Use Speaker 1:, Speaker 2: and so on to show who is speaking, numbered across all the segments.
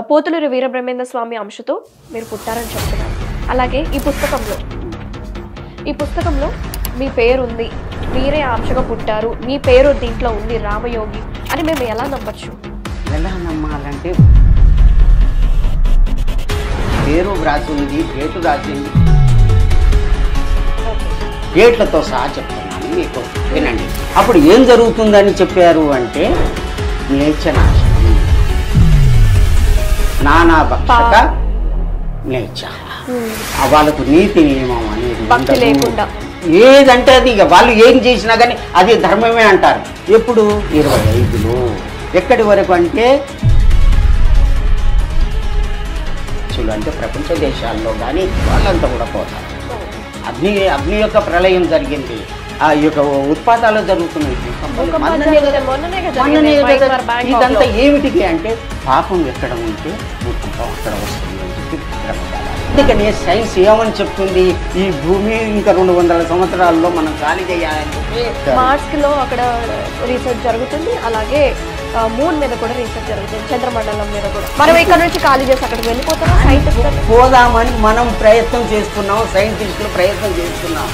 Speaker 1: పోతులూరి వీరబ్రహ్మేంద్ర స్వామి అంశతో మీరు పుట్టారని చెప్తున్నారు. అలాగే ఈ పుస్తకంలో మీ పేరు ఉంది, మీరే ఆ అంశగా పుట్టారు, మీ పేరు దీంట్లో ఉంది రామయోగి అని మేము ఎలా నమ్మచ్చు?
Speaker 2: ఎలా నమ్మాలంటే పేరు వ్రాసింది, డేటు రాసింది, డేట్లతో సహా చెప్తున్నాను మీకు, వినండి. అప్పుడు ఏం జరుగుతుందని చెప్పారు అంటే మ్లేచ్ఛనాశనం, నానా భక్షక మ్లేచ్ఛ, వాళ్ళకు నీతి నియమం అనేది ఏదంటే అది ఇక వాళ్ళు ఏం చేసినా కానీ అది ధర్మమే అంటారు. ఎప్పుడు 25లో ఎక్కడి వరకు అంటే అంటే ప్రపంచ దేశాల్లో కానీ వాళ్ళంతా కూడా పోతారు. అగ్ని యొక్క ప్రళయం జరిగింది, ఆ యొక్క ఉత్పాతాలు జరుగుతున్నాయి. ఇదంతా ఏమిటికి అంటే పాపం ఎక్కడ ఉంటే భూకంపం అక్కడ వస్తుంది అని చెప్పి ప్రమాదాలు. అందుకని సైన్స్ ఏమని చెప్తుంది, ఈ భూమి ఇంకా 200 సంవత్సరాల్లో మనం ఖాళీ చేయాలని చెప్పి
Speaker 1: మార్స్ లో అక్కడ రీసెర్చ్ జరుగుతుంది, అలాగే మూన్ మీద కూడా రీసెర్చ్ జరుగుతుంది, చంద్రమండలం మీద కూడా. మనం ఇక్కడ నుంచి ఖాళీ చేసి అక్కడికి వెళ్ళిపోతాం, సైంటిస్ట్
Speaker 2: పోదామని మనం ప్రయత్నం చేస్తున్నాం, సైంటిస్టులు ప్రయత్నం చేస్తున్నాం.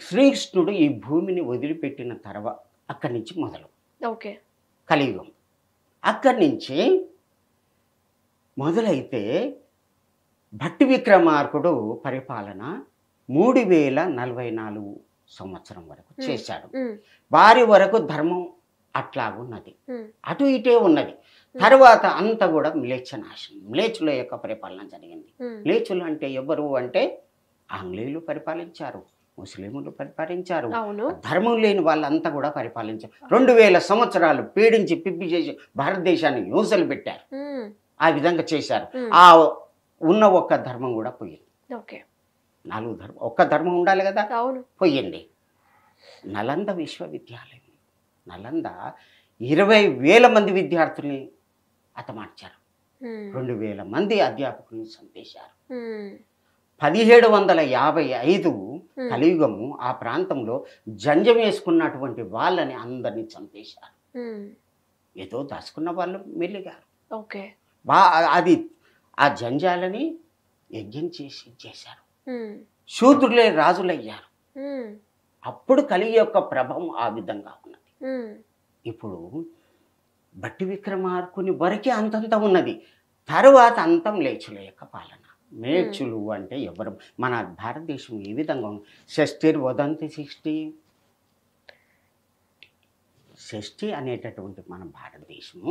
Speaker 2: శ్రీకృష్ణుడు ఈ భూమిని వదిలిపెట్టిన తర్వాత అక్కడి నుంచి మొదలు కలియుగం. అక్కడి నుంచి మొదలైతే భట్టి విక్రమార్కుడు పరిపాలన 3044 సంవత్సరం వరకు చేశాడు. వారి వరకు ధర్మం అట్లాగున్నది, అటు ఇటే ఉన్నది. తర్వాత అంతా కూడా మ్లేచ్ఛనాశనం, మ్లేచ్చుల యొక్క పరిపాలన జరిగింది. మ్లేచ్చులు అంటే ఎవరు అంటే ఆంగ్లేయులు పరిపాలించారు, ముస్లింలు పరిపాలించారు, ధర్మం లేని వాళ్ళంతా కూడా పరిపాలించారు. 2000 సంవత్సరాలు పీడించి పిప్పి చేసి భారతదేశాన్ని యూసలు పెట్టారు. ఆ విధంగా చేశారు. ఆ ఉన్న ఒక్క ధర్మం కూడా పోయింది. 4 ధర్మం, ఒక్క ధర్మం ఉండాలి కదా, పోయింది. నలంద విశ్వవిద్యాలయం, నలంద 20,000 మంది విద్యార్థుల్ని హతమార్చారు, 2,000 మంది అధ్యాపకుల్ని చంపేశారు. 1755 కలియుగము ఆ ప్రాంతంలో జంజం వేసుకున్నటువంటి వాళ్ళని అందరినీ చంపేశారు. ఏదో దాచుకున్న వాళ్ళు మెల్లిగారు. అది ఆ జంజాలని యజ్ఞం చేశారు. శూద్రులే రాజులయ్యారు. అప్పుడు కలిగి యొక్క ప్రభావం ఆ విధంగా ఉన్నది. ఇప్పుడు భట్టి విక్రమార్కుని వరకే అంతంత ఉన్నది. తర్వాత అంతం మ్లేచ్చుల యొక్క పాలన. మ్లేచ్చులు అంటే ఎవరు, మన భారతదేశం ఏ విధంగా ఉంది, షష్ఠిర్ వదంతి షష్ఠి అనేటటువంటి మన భారతదేశము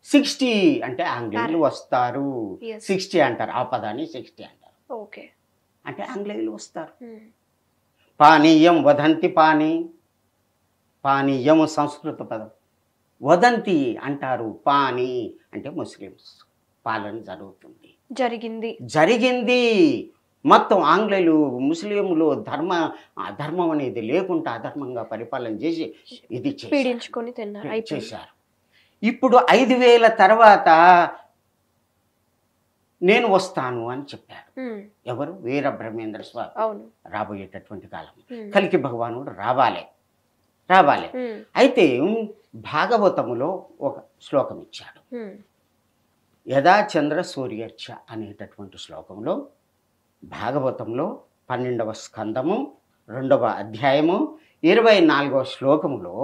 Speaker 2: 60 అంటే ఆంగ్లేయులు వస్తారు, 60 అంటారు, ఆ పదాన్ని 60 అంటారు. అంటే ఆంగ్లేయులు వస్తారు. పానీయం వదంతి, పానీయము సంస్కృత పదం, వదంతి అంటారు, పానీ అంటే ముస్లిమ్స్ పాలన జరిగింది. మొత్తం ఆంగ్లేయులు ముస్లింలు ధర్మం అనేది లేకుండా అధర్మంగా పరిపాలన చేసి ఇది చేశారు. ఇప్పుడు 5000 తర్వాత నేను వస్తాను అని చెప్పారు. ఎవరు? వీరబ్రహ్మేంద్ర స్వామి. రాబోయేటటువంటి కాలం కలికి భగవానుడు రావాలి. అయితే భాగవతములో ఒక శ్లోకం ఇచ్చాడు. యదా చంద్ర సూర్యచ్చ అనేటటువంటి శ్లోకంలో, భాగవతంలో 12వ స్కందము 2వ అధ్యాయము 24వ శ్లోకములో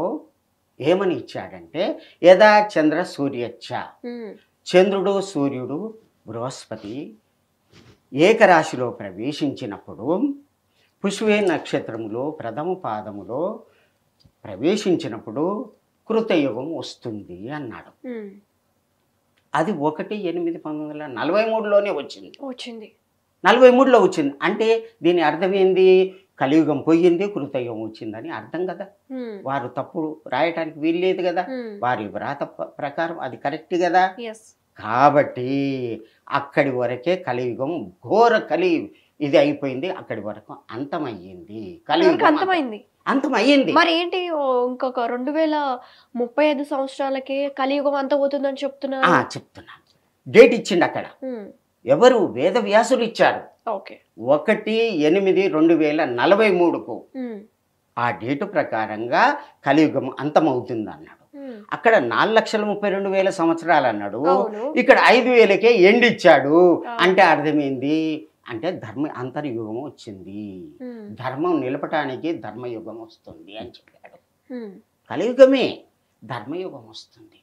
Speaker 2: ఏమని ఇచ్చాడంటే, యదా చంద్ర సూర్యచ్చ, చంద్రుడు సూర్యుడు బృహస్పతి ఏకరాశిలో ప్రవేశించినప్పుడు, పుష్వే నక్షత్రములో ప్రథమ పాదములో ప్రవేశించినప్పుడు కృతయుగం వస్తుంది అన్నాడు. అది 1/8/1943లోనే వచ్చింది. 43లో వచ్చింది. అంటే దీని అర్థం ఏంది? కలియుగం పోయింది, కృతయుగం వచ్చిందని అర్థం కదా. వారు తప్పుడు రాయటానికి వీల్లేదు కదా, వారి వ్రాత ప్రకారం అది కరెక్ట్ కదా. కాబట్టి అక్కడి వరకే కలియుగం, ఘోర కలియుగం ఇది అయిపోయింది. అక్కడి వరకు అంతమయ్యింది, కలియుగం అంతమయ్యింది.
Speaker 1: మరి ఏంటి ఇంకొక 2035 సంవత్సరాలకే కలియుగం అంతమవుతుందని
Speaker 2: చెప్తున్నాను. డేట్ ఇచ్చిండు అక్కడ. ఎవరు? వేదవ్యాసులు ఇచ్చారు. 1/8/2043కు ఆ డేటు ప్రకారంగా కలియుగం అంతమవుతుంది అన్నాడు. అక్కడ 4,32,000 సంవత్సరాలు అన్నాడు,
Speaker 1: అవును.
Speaker 2: ఇక్కడ 5,000కే ఎండిచ్చాడు. అంటే అర్థమైంది అంటే అంతర్యుగం వచ్చింది, ధర్మం నిలపటానికి ధర్మయుగం వస్తుంది అని చెప్పాడు. కలియుగమే ధర్మయుగం వస్తుంది.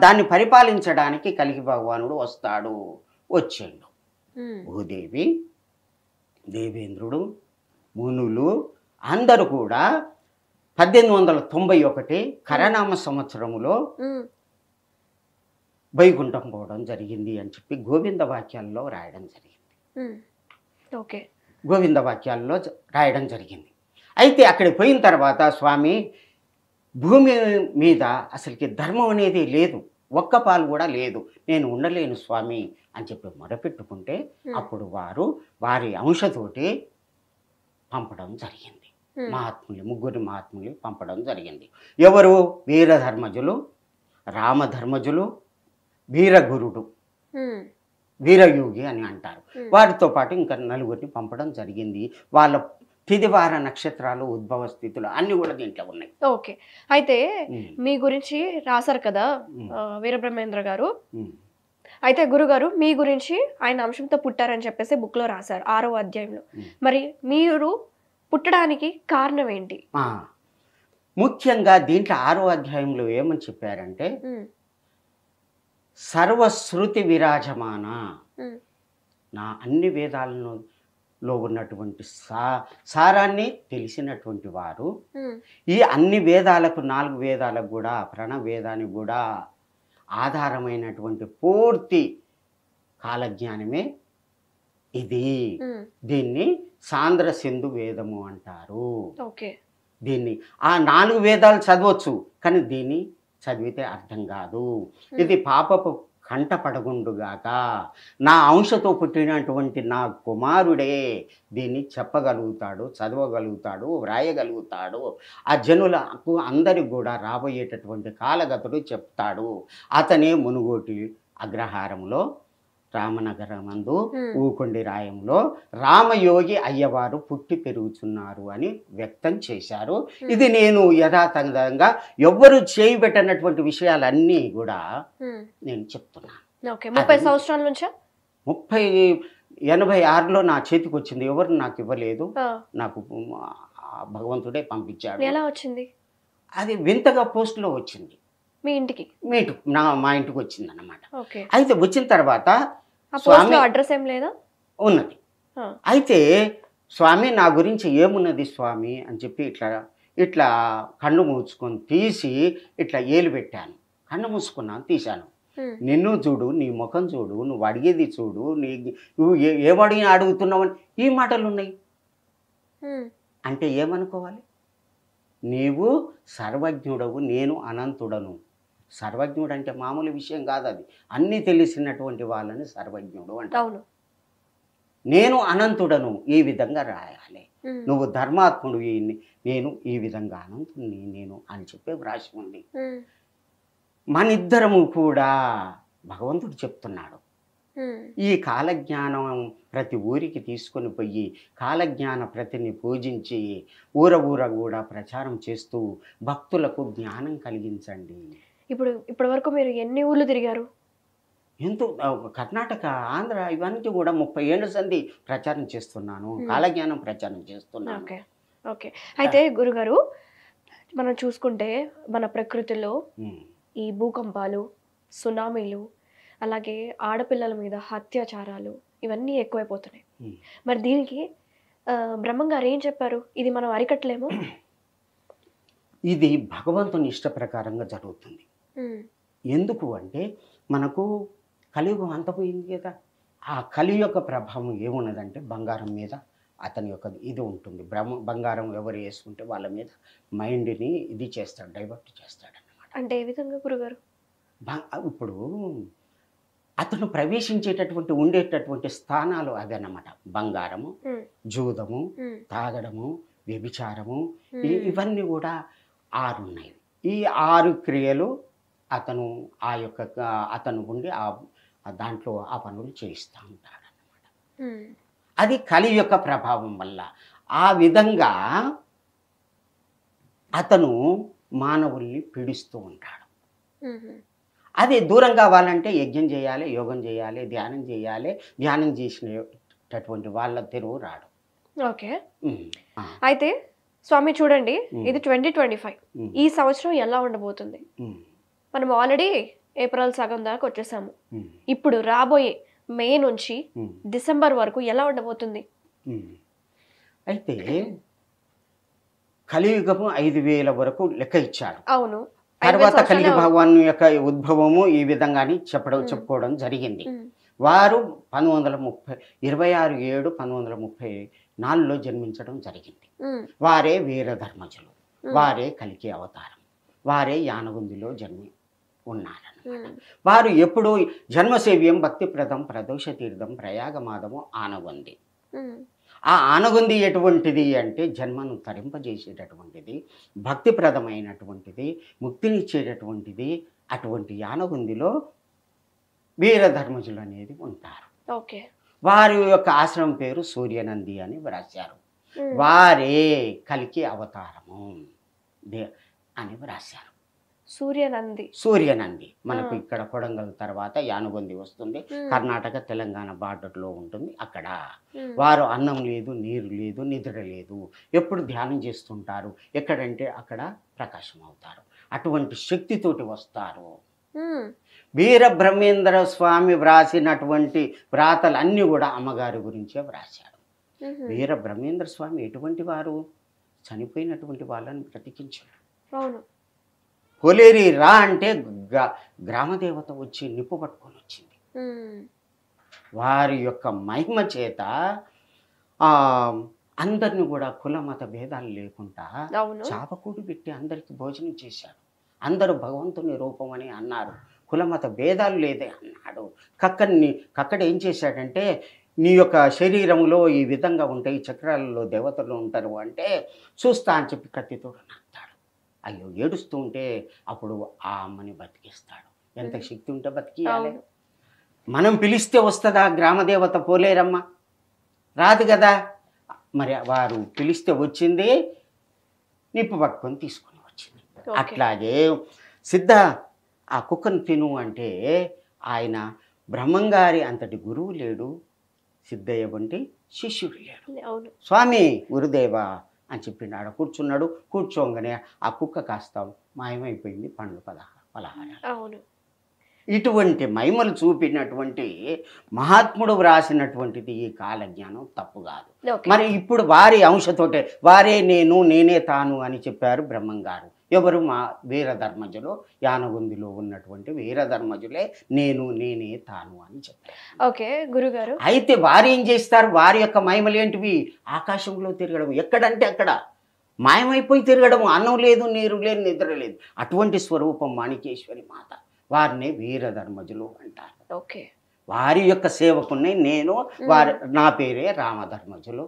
Speaker 2: దాన్ని పరిపాలించడానికి కలిగి భగవానుడు వస్తాడు, వచ్చాడు. భూదేవి, దేవేంద్రుడు, మునులు అందరూ కూడా 1891 కరనామ సంవత్సరములో వైకుంఠం పోవడం జరిగింది అని చెప్పి గోవింద వాక్యాల్లో రాయడం జరిగింది. గోవింద వాక్యాల్లో రాయడం జరిగింది. అయితే అక్కడికి పోయిన తర్వాత స్వామి భూమి మీద అసలుకి ధర్మం అనేది లేదు, ఒక్క పాలు కూడా లేదు, నేను ఉండలేను స్వామి అని చెప్పి మొరపెట్టుకుంటే అప్పుడు వారు వారి అంశతోటి పంపడం జరిగింది. మహాత్ములు, ముగ్గురు మహాత్ములు పంపడం జరిగింది. ఎవరు? వీరధర్మజులు, రామధర్మజులు, వీరగురుడు, వీరయోగి అని అంటారు. వారితో పాటు ఇంకా నలుగురిని పంపడం జరిగింది. వాళ్ళ తిదివార నక్షత్రాలు, ఉద్భవ స్థితులు అన్ని కూడా దీంట్లో ఉన్నాయి.
Speaker 1: ఓకే. అయితే మీ గురించి రాశారు కదా వీరబ్రహ్మేంద్ర గారు. అయితే గురుగారు మీ గురించి ఆయన అంశంతో పుట్టారని చెప్పేసి బుక్ లో రాశారు 6వ అధ్యాయంలో. మరి మీరు పుట్టడానికి కారణం ఏంటి?
Speaker 2: ముఖ్యంగా దీంట్లో 6వ అధ్యాయంలో ఏమని చెప్పారంటే సర్వశ్రుతి విరాజమాన, నా అన్ని వేదాలలో ఉన్నటువంటి సారాన్ని తెలిసినటువంటి వారు, ఈ అన్ని వేదాలకు 4 వేదాలకు కూడా ప్రణవేదానికి కూడా ఆధారమైనటువంటి పూర్తి కాలజ్ఞానమే ఇది. దీన్ని సాంద్ర సింధు వేదము అంటారు. దీన్ని ఆ 4 వేదాలు చదవచ్చు, కానీ దీన్ని చదివితే అర్థం కాదు. ఇది పాపపు కంట పడగుండుగాక, నా అంశతో పుట్టినటువంటి నా కుమారుడే దీన్ని చెప్పగలుగుతాడు, చదవగలుగుతాడు, వ్రాయగలుగుతాడు. ఆ జనులకు అందరికి కూడా రాబోయేటటువంటి కాలగతుడు చెప్తాడు. అతనే మునుగోటి అగ్రహారంలో రామనగరమందు ఊకొండి రాయంలో రామయోగి అయ్యవారు పుట్టి పెరుగుతున్నారు అని వ్యక్తం చేశారు. ఇది నేను యథాతథంగా ఎవ్వరు చేయబెట్టనటువంటి విషయాలన్నీ కూడా నేను చెప్తున్నాను.
Speaker 1: 30 సంవత్సరాల నుంచా?
Speaker 2: 86లో నా చేతికి వచ్చింది, ఎవరు నాకు ఇవ్వలేదు, నాకు భగవంతుడే పంపించాడు.
Speaker 1: ఎలా వచ్చింది?
Speaker 2: అది వింతగా పోస్టులో వచ్చింది.
Speaker 1: మీ ఇంటికి?
Speaker 2: మా ఇంటికి వచ్చింది అన్నమాట. అయితే వచ్చిన తర్వాత
Speaker 1: స్వామి అడ్రస్ ఏం లేదా?
Speaker 2: ఉన్నది. అయితే స్వామి నా గురించి ఏమున్నది స్వామి అని చెప్పి ఇట్లా కన్ను మూసుకొని తీసి ఇట్లా ఏలు పెట్టాను. కన్ను మూసుకున్నాను, తీశాను. నిన్ను చూడు, నీ ముఖం చూడు, నువ్వు అడిగేది చూడు, నువ్వు ఏమడిగినా అడుగుతున్నావని ఈ మాటలు ఉన్నాయి. అంటే ఏమనుకోవాలి? నీవు సర్వజ్ఞుడవు, నేను అనంతుడను. సర్వజ్ఞుడు అంటే మామూలు విషయం కాదు, అది అన్నీ తెలిసినటువంటి వాళ్ళని సర్వజ్ఞుడు అంటారు. నేను అనంతుడను, ఈ విధంగా రాయాలి. నువ్వు ధర్మాత్ముడు, నేను ఈ విధంగా అనంతుడిని నేను అని చెప్పి వ్రాసి ఉంది. మనిద్దరము కూడా భగవంతుడు చెప్తున్నాడు, ఈ కాలజ్ఞానం ప్రతి ఊరికి తీసుకొని పోయి కాలజ్ఞాన ప్రతిని పూజించి ఊర కూడా ప్రచారం చేస్తూ భక్తులకు జ్ఞానం కలిగించండి.
Speaker 1: ఇప్పటి వరకు మీరు ఎన్ని ఊళ్ళు తిరిగారు?
Speaker 2: ఎంతో కర్ణాటక, ఆంధ్ర ఇవన్నీ కూడా 30 ఏళ్ళ సంది ప్రచారం చేస్తున్నాను, కాలజ్ఞానం ప్రచారం చేస్తున్నాను.
Speaker 1: ఓకే. అయితే గురుగారు మనం చూసుకుంటే మన ప్రకృతిలో ఈ భూకంపాలు, సునామీలు, అలాగే ఆడపిల్లల మీద అత్యాచారాలు ఇవన్నీ ఎక్కువైపోతున్నాయి. మరి దీనికి బ్రహ్మంగారు ఏం చెప్పారు? ఇది మనం అరికట్టలేము.
Speaker 2: ఇది భగవంతుని ఇష్ట ప్రకారంగా జరుగుతుంది. ఎందుకు అంటే మనకు కలియుగం అంతపోయింది కదా, ఆ కలి యొక్క ప్రభావం ఏమున్నదంటే బంగారం మీద అతని యొక్క ఇది ఉంటుంది. బంగారం ఎవరు వేసుకుంటే వాళ్ళ మీద మైండ్ని ఇది చేస్తాడు, డైవర్ట్ చేస్తాడు అన్నమాట.
Speaker 1: అంటే ఏ విధంగా గురుగారు?
Speaker 2: ఇప్పుడు అతను ప్రవేశించేటటువంటి ఉండేటటువంటి స్థానాలు అవి అన్నమాట. బంగారము, జూదము, తాగడము, వ్యభిచారము, ఇవన్నీ కూడా 6 ఉన్నాయి. ఈ 6 క్రియలు అతను అతను ఉండి దాంట్లో ఆ పనులు చేస్తూ ఉంటాడు అన్నమాట. అది కలి యొక్క ప్రభావం వల్ల. ఆ విధంగా అతను మానవుల్ని పీడిస్తూ ఉంటాడు. అది దూరం కావాలంటే యజ్ఞం చేయాలి, యోగం చేయాలి, ధ్యానం చేయాలి. ధ్యానం చేసినటువంటి వాళ్ళ తెరువు రాడు.
Speaker 1: ఓకే. అయితే స్వామి చూడండి, ఇది 2025. ఈ సంవత్సరం ఎలా ఉండబోతుంది? మనం ఆల్రెడీ ఏప్రిల్ సగం దాకా వచ్చేసాము. ఇప్పుడు రాబోయే మే నుంచి డిసెంబర్ వరకు ఎలా ఉండబోతుంది?
Speaker 2: అయితే కలియుగము 5000 వరకు లెక్క ఇచ్చాడు.
Speaker 1: అవును.
Speaker 2: తర్వాత కలియుగ భగవాన్ యొక్క ఉద్భవము ఈ విధంగాని చెప్పుకోవడం జరిగింది. వారు 26/7/1934లో జన్మించడం జరిగింది. వారే వీరధర్మజులు, వారే కలికి అవతారం, వారే యానగుందిలో జన్మి ఉన్నారన్నమాట. వారు ఎప్పుడు జన్మసేవ్యం భక్తిప్రదం ప్రదోష తీర్థం ప్రయాగమాదము ఆనగుంది. ఆ ఆనగుంది ఎటువంటిది అంటే జన్మను తరింపజేసేటటువంటిది, భక్తిప్రదమైనటువంటిది, ముక్తినిచ్చేటటువంటిది. అటువంటి యానగుందిలో వీరధర్మజులు అనేది ఉంటారు.
Speaker 1: ఓకే.
Speaker 2: వారి యొక్క ఆశ్రమం పేరు సూర్యనంది అని వ్రాశారు. వారే కలికి అవతారము అని వ్రాశారు. సూర్యనంది మనకు ఇక్కడ కొడంగల్ తర్వాత యానగుంది వస్తుంది. కర్ణాటక తెలంగాణ బార్డర్లో ఉంటుంది. అక్కడ వారు అన్నం లేదు, నీరు లేదు, నిద్ర లేదు, ఎప్పుడు ధ్యానం చేస్తుంటారు. ఎక్కడంటే అక్కడ ప్రకాశం అవుతారు. అటువంటి శక్తితోటి వస్తారు. వీర బ్రహ్మేంద్ర స్వామి వ్రాసినటువంటి వ్రాతలన్నీ కూడా అమ్మగారి గురించే వ్రాశాడు. వీర బ్రహ్మేంద్ర స్వామి ఎటువంటి వారు? చనిపోయినటువంటి వాళ్ళని బ్రతికించాడు. పొలేరి రా అంటే గ్రామదేవత వచ్చి నిప్పు పట్టుకొని వచ్చింది. వారి యొక్క మహిమ చేత అందరిని కూడా కుల మత భేదాలు లేకుండా చాపకూడు పెట్టి అందరికి భోజనం చేశాడు. అందరూ భగవంతుని రూపం అని అన్నారు. కులమత భేదాలు లేదే అన్నాడు. కక్కడ ఏం చేశాడంటే, నీ యొక్క శరీరంలో ఈ విధంగా ఉంటాయి, చక్రాలలో దేవతలు ఉంటారు అంటే చూస్తా అని చెప్పి కత్తితో నాకుతాడు. అయ్యో ఏడుస్తూ ఉంటే అప్పుడు ఆ అమ్మని బతికిస్తాడు. ఎంత శక్తి ఉంటే బతికియాలి. మనం పిలిస్తే వస్తుందా గ్రామదేవత పోలేరమ్మ? రాదు కదా. మరి వారు పిలిస్తే వచ్చింది, నిప్పు పట్టుకొని తీసుకొని వచ్చింది. అట్లాగే సిద్ధ ఆ కుక్కను తిను అంటే ఆయన బ్రహ్మంగారి అంతటి గురువు లేడు, సిద్ధయ్య వంటి శిష్యుడు లేడు. స్వామి గురుదేవా అని చెప్పిండు. ఆడ కూర్చున్నాడు. కూర్చోగానే ఆ కుక్క కాస్త మాయమైపోయింది. పండ్లు పలహారాలు. ఇటువంటి మహిమలు చూపినటువంటి మహాత్ముడు వ్రాసినటువంటిది ఈ కాలజ్ఞానం తప్పు కాదు. మరి ఇప్పుడు వారి అంశతోటే వారే నేను, నేనే తాను అని చెప్పారు బ్రహ్మంగారు. ఎవరు? మా వీరధర్మజులు, యానగుందిలో ఉన్నటువంటి వీరధర్మజులే నేను, నేనే తాను అని చెప్పారు.
Speaker 1: ఓకే గురుగారు.
Speaker 2: అయితే వారు ఏం చేస్తారు? వారి యొక్క మహిమలు ఏంటివి? ఆకాశంలో తిరగడం, ఎక్కడంటే అక్కడ మాయమైపోయి తిరగడం. అన్నం లేదు, నీరు లేదు, నిద్ర లేదు. అటువంటి స్వరూపం మాణికేశ్వరి మాత. వారిని వీరధర్మజులు అంటారు.
Speaker 1: ఓకే.
Speaker 2: వారి యొక్క సేవకుని నేను, నా పేరే రామధర్మజులు,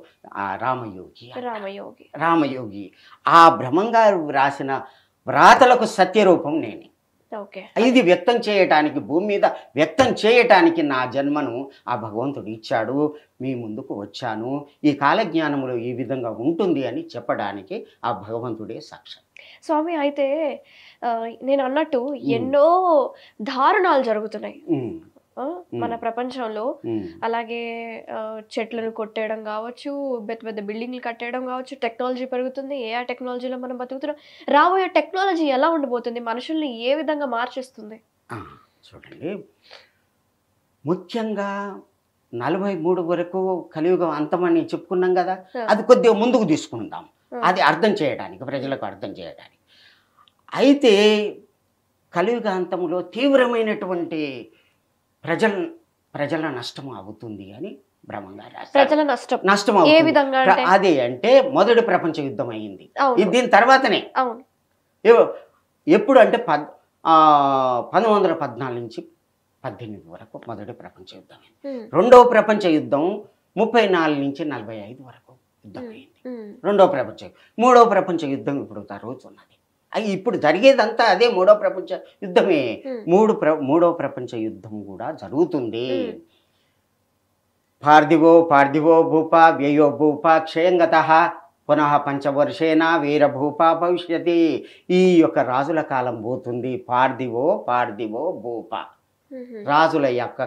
Speaker 2: రామయోగి. ఆ బ్రహ్మంగారు రాసిన వ్రాతలకు సత్యరూపం నేనే. ఇది వ్యక్తం చేయటానికి, భూమి మీద వ్యక్తం చేయటానికి నా జన్మను ఆ భగవంతుడు ఇచ్చాడు. మీ ముందుకు వచ్చాను. ఈ కాలజ్ఞానములో ఈ విధంగా ఉంటుంది అని చెప్పడానికి ఆ భగవంతుడే సాక్షాత్.
Speaker 1: స్వామి, అయితే నేను అన్నట్టు ఎన్నో దారుణాలు జరుగుతున్నాయి మన ప్రపంచంలో. అలాగే చెట్లను కొట్టేయడం కావచ్చు, పెద్ద పెద్ద బిల్డింగ్లు కట్టేయడం కావచ్చు. టెక్నాలజీ పెరుగుతుంది, ఏఐ టెక్నాలజీలో మనం బతుకుతున్నాం. రాబోయే టెక్నాలజీ ఎలా ఉండబోతుంది? మనుషుల్ని ఏ విధంగా మార్చేస్తుంది?
Speaker 2: చూడండి, ముఖ్యంగా 43 వరకు కలియుగం అంతమని చెప్పుకున్నాం కదా. అది కొద్దిగా ముందుకు తీసుకుందాం, అది అర్థం చేయడానికి, ప్రజలకు అర్థం చేయడానికి. అయితే కలియుగ అంతంలో తీవ్రమైనటువంటి ప్రజల నష్టం అవుతుంది అని బ్రహ్మంగారు రాశారు. నష్టం అదే అంటే మొదటి ప్రపంచ యుద్ధం అయింది. దీని తర్వాతనే ఎప్పుడు అంటే 1914 నుంచి 18 వరకు మొదటి ప్రపంచ యుద్ధం అయింది. రెండవ ప్రపంచ యుద్ధం 34 నుంచి 45 వరకు యుద్ధం అయింది. రెండవ ప్రపంచ యుద్ధం. మూడవ ప్రపంచ యుద్ధం ఇప్పుడు జరుగుతున్నది. ఇప్పుడు జరిగేదంతా అదే మూడవ ప్రపంచ యుద్ధమే. మూడవ ప్రపంచ యుద్ధం కూడా జరుగుతుంది. పార్థివో భూప వ్యయో భూప క్షయంగత పునః పంచవర్షేణ వీరభూప భవిష్యతి. ఈ యొక్క రాజుల కాలం పోతుంది. పార్థివో భూప, రాజుల యొక్క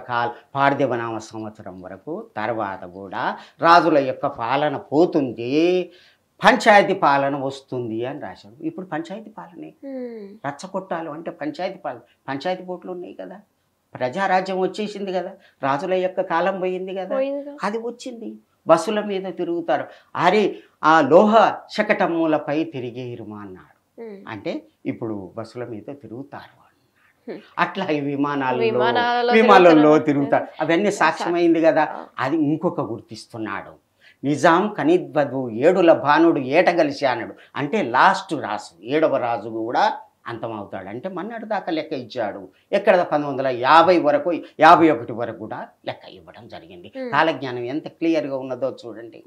Speaker 2: పార్థివనామ సంవత్సరం వరకు. తర్వాత కూడా రాజుల యొక్క పాలన పోతుంది, పంచాయతీ పాలన వస్తుంది అని రాశారు. ఇప్పుడు పంచాయతీ పాలనే, రచ్చకొట్టాలు అంటే పంచాయతీ పాలన. పంచాయతీ పోట్లు ఉన్నాయి కదా, ప్రజారాజ్యం వచ్చేసింది కదా, రాజుల యొక్క కాలం పోయింది కదా, అది వచ్చింది. బస్సుల మీద తిరుగుతారు. ఆ లోహ శకటములపై తిరిగేరుమా అన్నాడు. అంటే ఇప్పుడు బస్సుల మీద తిరుగుతారు అన్నాడు. అట్లా ఈ విమానాలలో తిరుగుతారు. అవన్నీ సాక్ష్యమైంది కదా. అది ఇంకొక గుర్తిస్తున్నాడు. నిజాం కనిద్వధు ఏడుల భానుడు ఏటగలిసి అన్నాడు. అంటే లాస్ట్ రాసు 7వ రాజు కూడా అంతమవుతాడు. అంటే మన్నాడు దాకా లెక్క ఇచ్చాడు. ఎక్కడ 1950 వరకు 51 వరకు కూడా లెక్క ఇవ్వడం జరిగింది. కాలజ్ఞానం ఎంత క్లియర్గా ఉన్నదో చూడండి.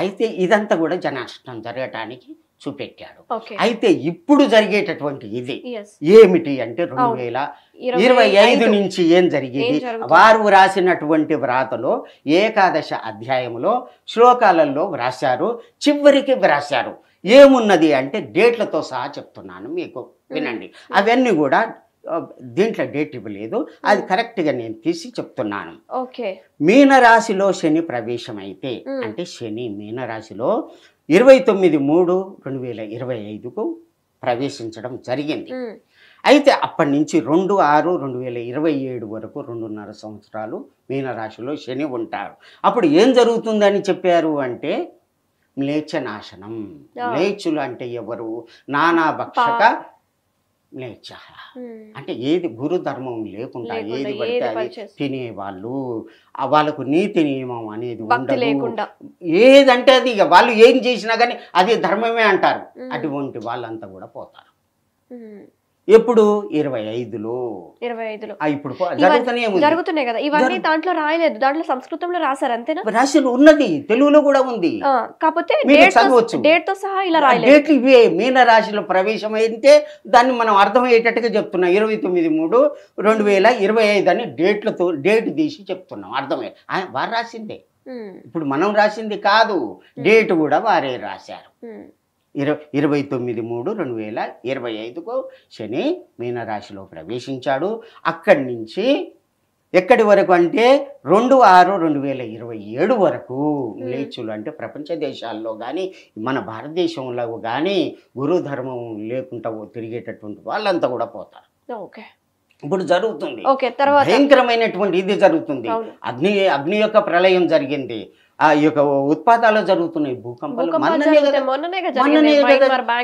Speaker 2: అయితే ఇదంతా కూడా జనాష్టం జరగటానికి చూపెట్టాడు. అయితే ఇప్పుడు జరిగేటటువంటి ఇది ఏమిటి అంటే 2025 నుంచి ఏం జరిగేది, వారు వ్రాసినటువంటి వ్రాతలో ఏకాదశ అధ్యాయంలో శ్లోకాలలో వ్రాశారు. చివరికి వ్రాశారు ఏమున్నది అంటే డేట్లతో సహా చెప్తున్నాను మీకు, వినండి. అవన్నీ కూడా దీంట్లో డేట్ ఇవ్వలేదు, అది కరెక్ట్గా నేను తీసి చెప్తున్నాను. మీనరాశిలో శని ప్రవేశం అయితే, అంటే శని మీనరాశిలో 29/3/2025కు ప్రవేశించడం జరిగింది. అయితే అప్పటి నుంచి 2/6/2027 వరకు 2.5 సంవత్సరాలు మీనరాశిలో శని ఉంటాడు. అప్పుడు ఏం జరుగుతుందని చెప్పారు అంటే మ్లేచ్ఛ నాశనం. మ్లేచ్ఛులు అంటే ఎవరు? నానా భక్షక మ్లేచ్ఛ అంటే ఏది గురు ధర్మం లేకుండా ఏది పడితే అది తినేవాళ్ళు, వాళ్ళకు నీతి నియమం అనేది ఉండదు. ఏదంటే అది ఇక వాళ్ళు ఏం చేసినా కానీ అది ధర్మమే అంటారు. అటువంటి వాళ్ళంతా కూడా పోతారు. ఎప్పుడు 25లో ఇప్పుడు
Speaker 1: జరుగుతున్నాయి కదా ఇవన్నీ. దాంట్లో రాయలేదు, దాంట్లో సంస్కృతంలో రాశారు అంతేనా?
Speaker 2: రాసిన ఉన్నది, తెలుగులో కూడా ఉంది, కాకపోతే
Speaker 1: డేట్ తో సహా ఇలా రాయలేదు.
Speaker 2: డేట్లు ఇవే. మీన రాశిలో ప్రవేశం అయితే దాన్ని మనం అర్థమయ్యేటట్టుగా చెప్తున్నాం. 29/3/2025 అని డేట్ తీసి చెప్తున్నాం, అర్థమయ్యే. వారు రాసిందే, ఇప్పుడు మనం రాసింది కాదు. డేట్ కూడా వారే రాశారు. 29/3/2025కు శని మీనరాశిలో ప్రవేశించాడు. అక్కడి నుంచి ఎక్కడి వరకు అంటే 2/6/2027 వరకు మ్లేచ్ఛులు అంటే ప్రపంచ దేశాల్లో కానీ మన భారతదేశంలో కానీ గురు ధర్మం లేకుండా తిరిగేటటువంటి వాళ్ళంతా కూడా పోతారు. ఇప్పుడు జరుగుతుంది భయంకరమైనటువంటి ఇది జరుగుతుంది. అగ్ని యొక్క ప్రళయం జరిగింది. ఆ యొక్క ఉత్పాతాలు జరుగుతున్నాయి, భూకంపాలు.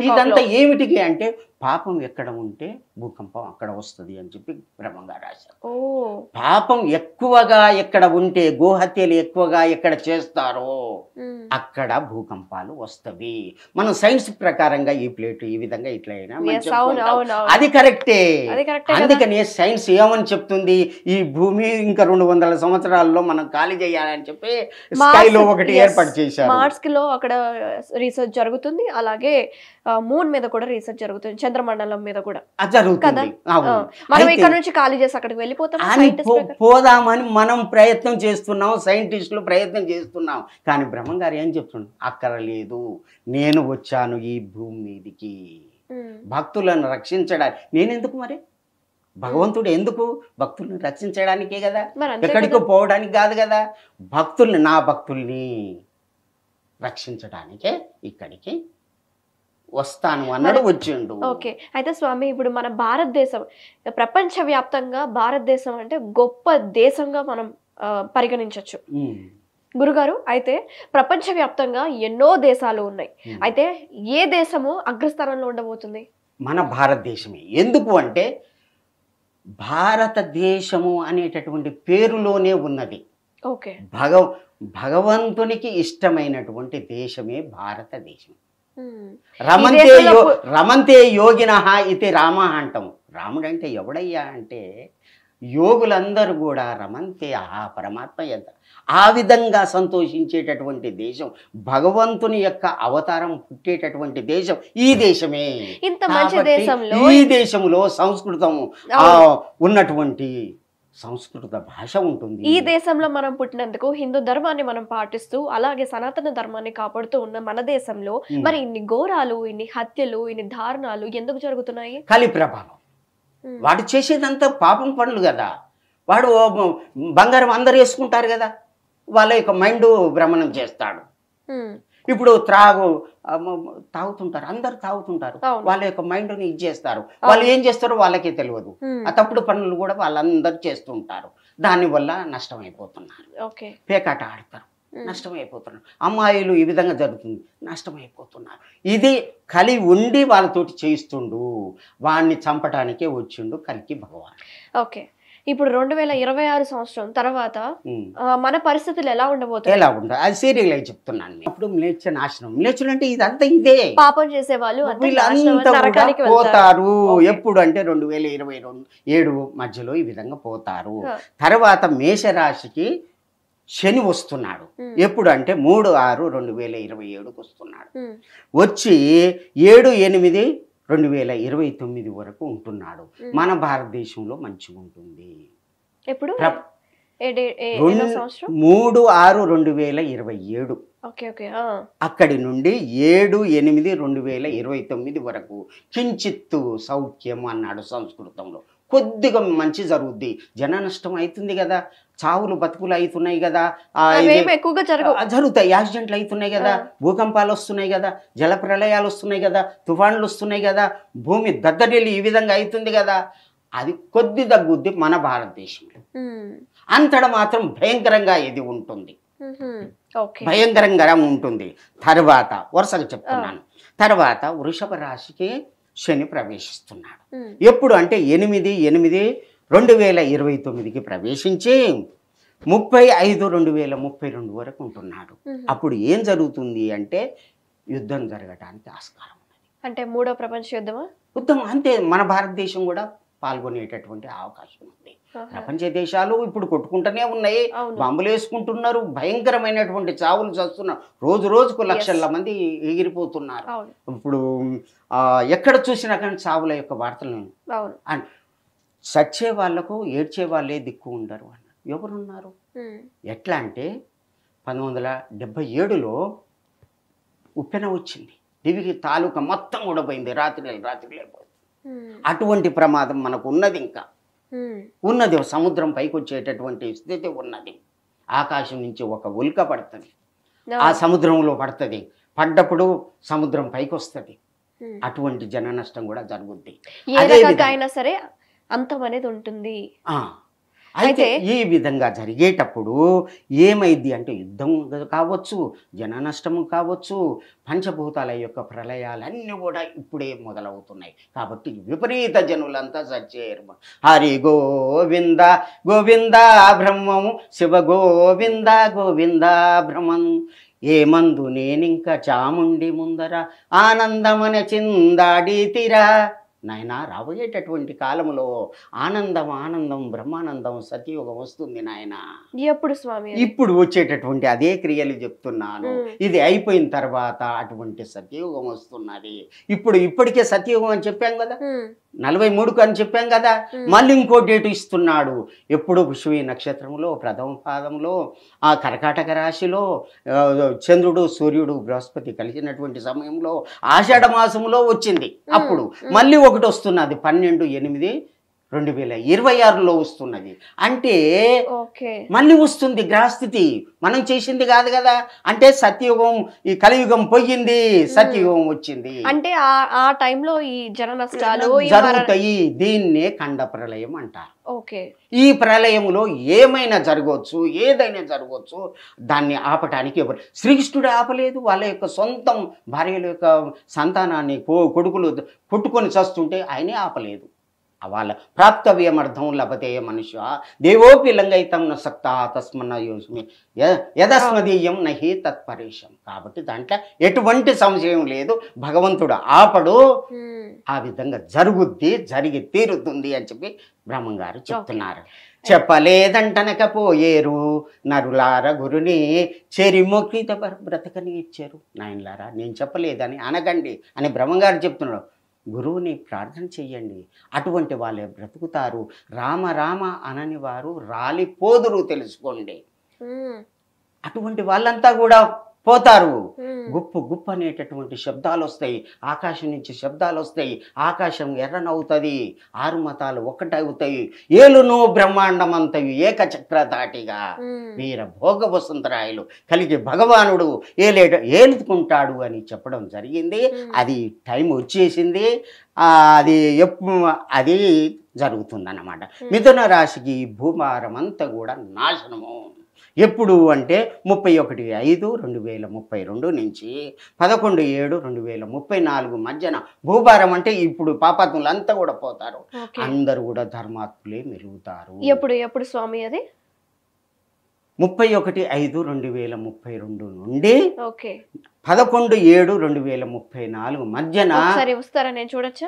Speaker 2: ఇదంతా ఏమిటికి అంటే పాపం ఎక్కడ ఉంటే భూకంపం అక్కడ వస్తుంది అని చెప్పి బ్రహ్మంగా రాశారు. పాపం ఎక్కువగా ఎక్కడ ఉంటే, గోహత్యలు ఎక్కువగా ఎక్కడ చేస్తారో అక్కడ భూకంపాలు వస్తవి. మనం సైన్స్ ప్రకారంగా ఈ ప్లేట్ ఈ విధంగా ఇట్లా అయినా అది కరెక్టే. అందుకని సైన్స్ ఏమని చెప్తుంది, ఈ భూమి ఇంకా 200 సంవత్సరాల్లో మనం ఖాళీ చేయాలని చెప్పి స్కైలో ఒకటి ఏర్పాటు చేశారు.
Speaker 1: మార్స్ లో అక్కడ రీసెర్చ్ జరుగుతుంది, అలాగే మూన్ మీద కూడా రీసెర్చ్ జరుగుతుంది, చంద్రమండలం మీద కూడా
Speaker 2: జరుగుతుంది.
Speaker 1: మనం ఇక్కడ నుంచి ఖాళీ చేసి అక్కడికి వెళ్ళిపోతాం
Speaker 2: పోదామని మనం ప్రయత్నం చేస్తున్నాం, సైంటిస్టులు ప్రయత్నం చేస్తున్నాం. కానీ బ్రహ్మంగారు ఏం చెప్తున్నాడు, అక్కర్లేదు, నేను వచ్చాను ఈ భూమి మీదికి భక్తులను రక్షించడానికి. నేనెందుకు మరి? భగవంతుడు ఎందుకు? భక్తుల్ని రక్షించడానికే కదా, ఎక్కడికో పోవడానికి కాదు కదా. నా భక్తుల్ని రక్షించడానికే ఇక్కడికి వస్తాను అన్నాడు, వచ్చిండు.
Speaker 1: ఓకే. అయితే స్వామి, ఇప్పుడు మన భారతదేశం ప్రపంచవ్యాప్తంగా భారతదేశం అంటే గొప్ప దేశంగా మనం పరిగణించవచ్చు గురుగారు. అయితే ప్రపంచవ్యాప్తంగా ఎన్నో దేశాలు ఉన్నాయి. అయితే ఏ దేశము అగ్రస్థానంలో ఉండబోతుంది?
Speaker 2: మన భారతదేశమే. ఎందుకు అంటే భారతదేశము అనేటటువంటి పేరులోనే ఉన్నది.
Speaker 1: ఓకే.
Speaker 2: భగవంతునికి ఇష్టమైనటువంటి దేశమే భారతదేశం. రమంతే యోగినః ఇది రామ అంటాం. రాముడు అంటే ఎవడయ్యా అంటే యోగులందరూ కూడా రమంతే పరమాత్మ ఎంత ఆ విధంగా సంతోషించేటటువంటి దేశం, భగవంతుని యొక్క అవతారం పుట్టేటటువంటి దేశం ఈ దేశమే.
Speaker 1: ఇంత మంచి దేశంలో
Speaker 2: ఈ దేశంలో సంస్కృతం ఉన్నటువంటి సంస్కృత భాష ఉంటుంది.
Speaker 1: ఈ దేశంలో మనం పుట్టినందుకు హిందూ ధర్మాన్ని మనం పాటిస్తూ అలాగే సనాతన ధర్మాన్ని కాపాడుతూ ఉన్న మన దేశంలో మరి ఇన్ని ఘోరాలు, ఇన్ని హత్యలు, ఇన్ని దారుణాలు ఎందుకు జరుగుతున్నాయి?
Speaker 2: కలి ప్రభావం. వాడు చేసేదంతా పాపం పనులు కదా. వాడు బంగారం అందరు వేసుకుంటారు కదా, వాళ్ళ యొక్క మైండ్ భ్రమణం చేస్తాడు. ఇప్పుడు తాగుతుంటారు, అందరు తాగుతుంటారు, వాళ్ళ యొక్క మైండ్ని ఇది చేస్తారు. వాళ్ళు ఏం చేస్తారో వాళ్ళకే తెలియదు. ఆ తప్పుడు పనులు కూడా వాళ్ళందరూ చేస్తుంటారు. దానివల్ల నష్టమైపోతున్నారు. పేకాట ఆడతారు, నష్టమైపోతున్నారు. అమ్మాయిలు ఈ విధంగా జరుగుతుంది, నష్టమైపోతున్నారు. ఇది కలి ఉండి వాళ్ళతోటి చేయిస్తుండు. వాడిని చంపటానికే వచ్చిండు కల్కి భగవాన్.
Speaker 1: ఓకే, ఇప్పుడు 2026 సంవత్సరం తర్వాత మన పరిస్థితులు ఎలా ఉండబోతుంది?
Speaker 2: ఎలా ఉంటుంది అది సీరియల్ అయి చెప్తున్నాను. అప్పుడు మ్లేచ్ఛ నాశనం. మ్లేచ్ఛులు అంటే ఇదంతా ఇదే,
Speaker 1: పాపం చేసే వాళ్ళు
Speaker 2: వీళ్ళంతా పోతారు. ఎప్పుడు అంటే 2027 మధ్యలో ఈ విధంగా పోతారు. తర్వాత మేషరాశికి శని వస్తున్నాడు. ఎప్పుడు అంటే 3/6/2027 వస్తున్నాడు. వచ్చి 7/8/2029 వరకు ఉంటున్నాడు. మన భారతదేశంలో మంచిగా ఉంటుంది.
Speaker 1: ఎప్పుడు
Speaker 2: 3/6/2027. అక్కడి నుండి 7/8/2029 వరకు కించిత్తు సౌఖ్యం అన్నాడు సంస్కృతంలో. కొద్దిగా మంచి జరుగుద్ది. జన నష్టం అవుతుంది కదా, చావులు బతుకులు అవుతున్నాయి కదా, జరుగుతాయి, యాక్సిడెంట్లు అవుతున్నాయి కదా, భూకంపాలు వస్తున్నాయి కదా, జల ప్రళయాలు వస్తున్నాయి కదా, తుఫాన్లు వస్తున్నాయి కదా, భూమి దద్దరిల్లి ఈ విధంగా అవుతుంది కదా, అది కొద్ది తగ్గుద్ది మన భారతదేశంలో. అంతటా మాత్రం భయంకరంగా ఇది ఉంటుంది, భయంకరంగా ఉంటుంది. తర్వాత వరుసగా చెప్తున్నాను. తర్వాత వృషభ రాశికి శని ప్రవేశిస్తున్నాడు. ఎప్పుడు అంటే 8/8/2029 ప్రవేశించి 30/5/2032 వరకు ఉంటున్నాడు. అప్పుడు ఏం జరుగుతుంది అంటే యుద్ధం జరగటానికి ఆస్కారం ఉన్నది.
Speaker 1: అంటే మూడో ప్రపంచ యుద్ధమా?
Speaker 2: యుద్ధం అంతే. మన భారతదేశం కూడా పాల్గొనేటటువంటి అవకాశం ఉంది. ప్రపంచ దేశాలు ఇప్పుడు కొట్టుకుంటూనే ఉన్నాయి, బాంబులు వేసుకుంటున్నారు, భయంకరమైనటువంటి చావులు చేస్తున్నారు. రోజు రోజుకు లక్షల మంది ఎగిరిపోతున్నారు. ఇప్పుడు ఎక్కడ చూసినా కానీ చావుల యొక్క వార్తలు. చచ్చే వాళ్లకు ఏడ్చే వాళ్ళే దిక్కు ఉండరు అన్నారు. ఎవరున్నారు? ఎట్లా అంటే 1977లో ఉప్పెన వచ్చింది, దివికి తాలూకా మొత్తం కూడా పోయింది, రాత్రి లేకపోయింది. అటువంటి ప్రమాదం మనకు ఉన్నది, ఇంకా ఉన్నది. సముద్రం పైకి వచ్చేటటువంటి స్థితి ఉన్నది. ఆకాశం నుంచి ఒక ఉల్క పడుతుంది, ఆ సముద్రంలో పడుతుంది, పడ్డప్పుడు సముద్రం పైకి వస్తుంది. అటువంటి జన నష్టం కూడా జరుగుద్ది.
Speaker 1: అయినా సరే అంతం అనేది ఉంటుంది.
Speaker 2: అయితే ఈ విధంగా జరిగేటప్పుడు ఏమైంది అంటే యుద్ధం కావచ్చు, జన నష్టము కావచ్చు, పంచభూతాల యొక్క ప్రళయాలన్నీ కూడా ఇప్పుడే మొదలవుతున్నాయి. కాబట్టి విపరీత జనులంతా సచ్చేరు. హరి గోవింద గోవింద బ్రహ్మము, శివ గోవింద గోవింద బ్రహ్మం, ఏమందు నేనింక చాముండి ముందర ఆనందమన చిందాడితిరా. నాయన, రాబోయేటటువంటి కాలంలో ఆనందం బ్రహ్మానందం సత్యయుగం వస్తుంది నాయన.
Speaker 1: ఎప్పుడు స్వామి? ఇప్పుడు
Speaker 2: వచ్చేటటువంటి అదే క్రియలు చెప్తున్నాను. ఇది అయిపోయిన తర్వాత అటువంటి సత్యయుగం వస్తున్నది. ఇప్పటికే సత్యయుగం అని చెప్పాం కదా, 43కు అని చెప్పాం కదా, మళ్ళీ ఇంకో డేటు ఇస్తున్నాడు. ఎప్పుడు పుష్యమి నక్షత్రంలో ప్రథమ పాదంలో ఆ కర్కాటక రాశిలో చంద్రుడు సూర్యుడు బృహస్పతి కలిసినటువంటి సమయంలో ఆషాఢ మాసంలో వచ్చింది. అప్పుడు మళ్ళీ ఒకటి వస్తున్నది 12/8/2026లో వస్తున్నది. అంటే మళ్ళీ వస్తుంది గ్రహస్థితి. మనం చేసింది కాదు కదా. అంటే సత్యయుగం, ఈ కలియుగం పోయింది, సత్యయుగం వచ్చింది.
Speaker 1: అంటే ఆ టైంలో ఈ జన నష్టాలు
Speaker 2: జరుగుతాయి. దీన్నే ఖండ ప్రళయం అంటారు. ఈ ప్రళయంలో ఏమైనా జరగవచ్చు, ఏదైనా జరగవచ్చు. దాన్ని ఆపటానికి ఎవరు? శ్రీకృష్ణుడు ఆపలేదు. వాళ్ళ యొక్క సొంతం భార్యల యొక్క సంతానాన్ని కొడుకులు కొట్టుకొని చస్తుంటే ఆయనే ఆపలేదు. వాళ్ళ ప్రాప్తవ్యమర్థం లభతే మనుష్య దేవోపి లింగైతం న సక్త తస్మన్న యోస్మి యదస్మదీయం నహి తత్పరేషం. కాబట్టి దాంట్లో ఎటువంటి సంశయం లేదు, భగవంతుడు ఆపడు. ఆ విధంగా జరుగుద్ది, జరిగి తీరుతుంది అని చెప్పి బ్రహ్మంగారు చెప్తున్నారు. చెప్పలేదంటనకపోయేరు నరులార గురుని చెరిమొక్కిత బ్రతకని ఇచ్చారు. నాయనలారా, నేను చెప్పలేదని అనగండి అని బ్రహ్మంగారు చెప్తున్నాడు. గురువుని ప్రార్థన చెయ్యండి, అటువంటి వాళ్ళే బ్రతుకుతారు. రామ రామ అనని వారు రాలిపోదురు తెలుసుకోండి. అటువంటి వాళ్ళంతా కూడా పోతారు. గుప్పు గుప్పు అనేటటువంటి శబ్దాలు వస్తాయి, ఆకాశం నుంచి శబ్దాలు వస్తాయి, ఆకాశం ఎర్రనవుతుంది, 6 మతాలు ఒక్కటవుతాయి, ఏలును బ్రహ్మాండమంతయు ఏకచక్ర దాటిగా వీర భోగ వసంతరాయలు కలిగి భగవానుడు ఏలుకుంటాడు అని చెప్పడం జరిగింది. అది టైం వచ్చేసింది, అది జరుగుతుందన్నమాట. మిథున రాశికి భూభారం అంతా కూడా నాశనము. ఎప్పుడు అంటే 31/5/2032 నుంచి 11/7/2034 మధ్యన భూభారం అంటే ఇప్పుడు పాపాత్ములంతా కూడా పోతారు, అందరూ కూడా ధర్మాత్ములే మెరుగుతారు.
Speaker 1: ఎప్పుడు స్వామి అది?
Speaker 2: 31/5/2032 నుండి 11/7/2034 మధ్యన.
Speaker 1: వస్తారా? నేను చూడొచ్చా?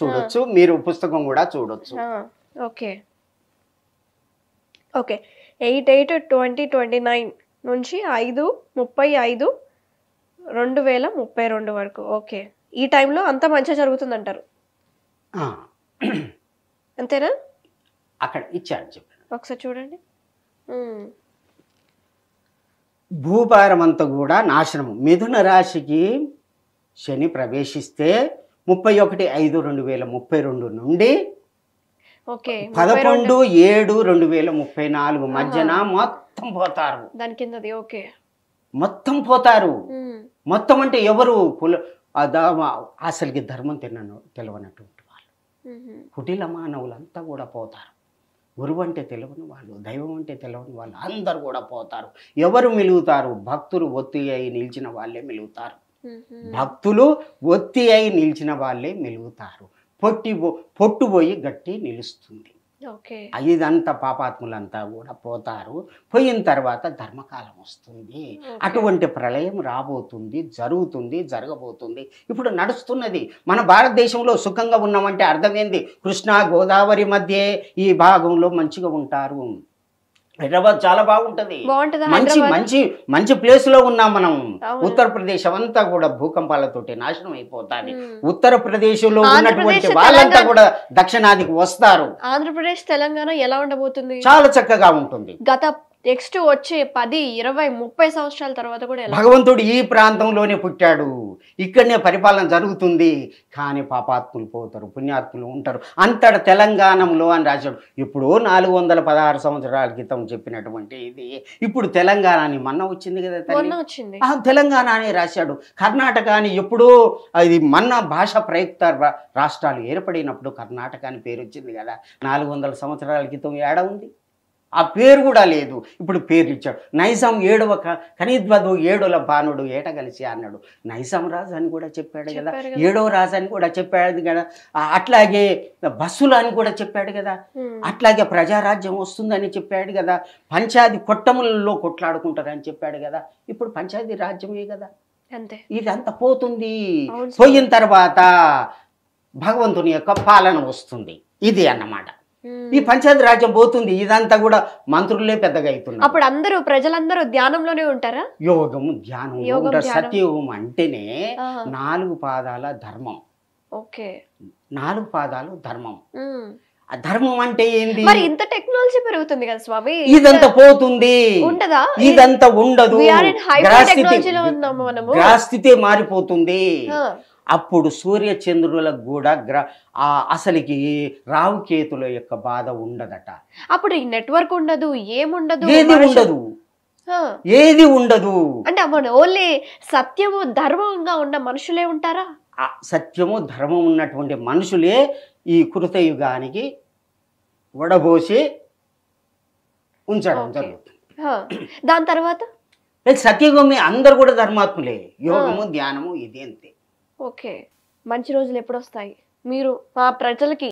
Speaker 2: చూడొచ్చు, మీరు పుస్తకం కూడా చూడొచ్చు.
Speaker 1: ఓకే ఓకే 8/8/2029 నుంచి 5/35/2032 వరకు. ఓకే, ఈ టైంలో అంతా మంచిగా జరుగుతుందంటారు, అంతేనా?
Speaker 2: అక్కడ ఇచ్చారు, చెప్పారు,
Speaker 1: ఒకసారి చూడండి.
Speaker 2: భూభారం అంతా కూడా నాశనము. మిథున రాశికి శని ప్రవేశిస్తే 31/5/2032 నుండి 11/7/2034 మధ్యన మొత్తం పోతారు.
Speaker 1: దాని కిందది
Speaker 2: మొత్తం పోతారు. మొత్తం అంటే ఎవరు? అసలుకి ధర్మం తెలవనటువంటి వాళ్ళు, కుటిల మానవులంతా కూడా పోతారు. గురువు అంటే తెలియని వాళ్ళు, దైవం అంటే తెలియని వాళ్ళు అందరు కూడా పోతారు. ఎవరు మిలుగుతారు? భక్తులు ఒత్తి అయి నిలిచిన వాళ్ళే మిలుగుతారు. భక్తులు ఒత్తి అయి నిలిచిన వాళ్ళే మిలుగుతారు. పొట్టుపోయి గట్టి నిలుస్తుంది. ఇదంతా పాపాత్ములంతా కూడా పోతారు. పోయిన తర్వాత ధర్మకాలం వస్తుంది. అటువంటి ప్రళయం రాబోతుంది, జరగబోతుంది. ఇప్పుడు నడుస్తున్నది. మన భారతదేశంలో సుఖంగా ఉన్నామంటే అర్థమైంది, కృష్ణా గోదావరి మధ్య ఈ భాగంలో మంచిగా ఉంటారు. హైదరాబాద్ చాలా బాగుంటది, మంచి ప్లేస్ లో ఉన్నాం మనం. ఉత్తరప్రదేశ్ అంతా కూడా భూకంపాలతోటి నాశనం అయిపోతాది. ఉత్తరప్రదేశ్ లో ఉన్నటువంటి వాళ్ళంతా కూడా దక్షిణాదికి వస్తారు.
Speaker 1: ఆంధ్రప్రదేశ్, తెలంగాణ ఎలా ఉండబోతుంది?
Speaker 2: చాలా చక్కగా ఉంటుంది.
Speaker 1: గత నెక్స్ట్ వచ్చే 10, 20, 30 సంవత్సరాల తర్వాత కూడా
Speaker 2: భగవంతుడు ఈ ప్రాంతంలోనే పుట్టాడు, ఇక్కడనే పరిపాలన జరుగుతుంది. కానీ పాపాత్ములు పోతారు, పుణ్యాత్ములు ఉంటారు. అంతట తెలంగాణలో అని రాశాడు. ఇప్పుడు 416 సంవత్సరాల క్రితం చెప్పినటువంటి ఇది ఇప్పుడు తెలంగాణ అని మొన్న వచ్చింది కదా, తెలంగాణ అని రాశాడు. కర్ణాటక అని ఎప్పుడో అది మొన్న భాష ప్రయుక్త రాష్ట్రాలు ఏర్పడినప్పుడు కర్ణాటక అని పేరు వచ్చింది కదా. 400 సంవత్సరాల క్రితం ఏడ ఉంది? ఆ పేరు కూడా లేదు. ఇప్పుడు పేరు ఇచ్చాడు. నైజాం 7వ కనిద్వదు 7ల బాణుడు ఏట కలిసి అన్నాడు. నైజాం రాజు అని కూడా చెప్పాడు కదా, 7వ రాజు అని కూడా చెప్పాడు కదా. అట్లాగే బస్సులు అని కూడా చెప్పాడు కదా. అట్లాగే ప్రజారాజ్యం వస్తుందని చెప్పాడు కదా. పంచాయతీ కొట్టములలో కొట్లాడుకుంటారని చెప్పాడు కదా. ఇప్పుడు పంచాయతీ రాజ్యమే కదా. ఇదంతా పోతుంది. పోయిన తర్వాత భగవంతుని యొక్క పాలన వస్తుంది. ఇది అన్నమాట. ఈ పంచాయతీ రాజ్యం పోతుంది. ఇదంతా కూడా మంత్రులే పెద్దగా అవుతున్నారు.
Speaker 1: అప్పుడు అందరూ ప్రజలందరూ ధ్యానంలోనే ఉంటారా?
Speaker 2: యోగము, ధ్యానం ఉంటారు. సత్యయోగం అంటేనే 4 పాదాల ధర్మం. 4 పాదాలు ధర్మం. ఆ ధర్మం అంటే ఏంది?
Speaker 1: మరి ఇంత టెక్నాలజీ పెరుగుతుంది కదా స్వామి,
Speaker 2: ఇదంతా పోతుంది.
Speaker 1: ఉండదా?
Speaker 2: ఇదంతా ఉండదు. గ్రహస్థితి మారిపోతుంది. అప్పుడు సూర్య చంద్రులకు కూడా అసలుకి రావుకేతుల యొక్క బాధ ఉండదట.
Speaker 1: అప్పుడు ఈ నెట్వర్క్ ఉండదు, ఏముండదు,
Speaker 2: ఏది ఉండదు.
Speaker 1: అంటే ఓన్లీ సత్యము ధర్మంగా ఉన్న మనుషులే ఉంటారా?
Speaker 2: సత్యము ధర్మం ఉన్నటువంటి మనుషులే ఈ కృతయుగానికి వడబోసి ఉంచడం జరుగుతుంది.
Speaker 1: దాని తర్వాత
Speaker 2: సత్యయుగమే అందరు కూడా ధర్మాత్ములే. యోగము, ధ్యానము ఇది అంతే.
Speaker 1: మంచి రోజులు ఎప్పుడు వస్తాయి? మీరు మా ప్రజలకి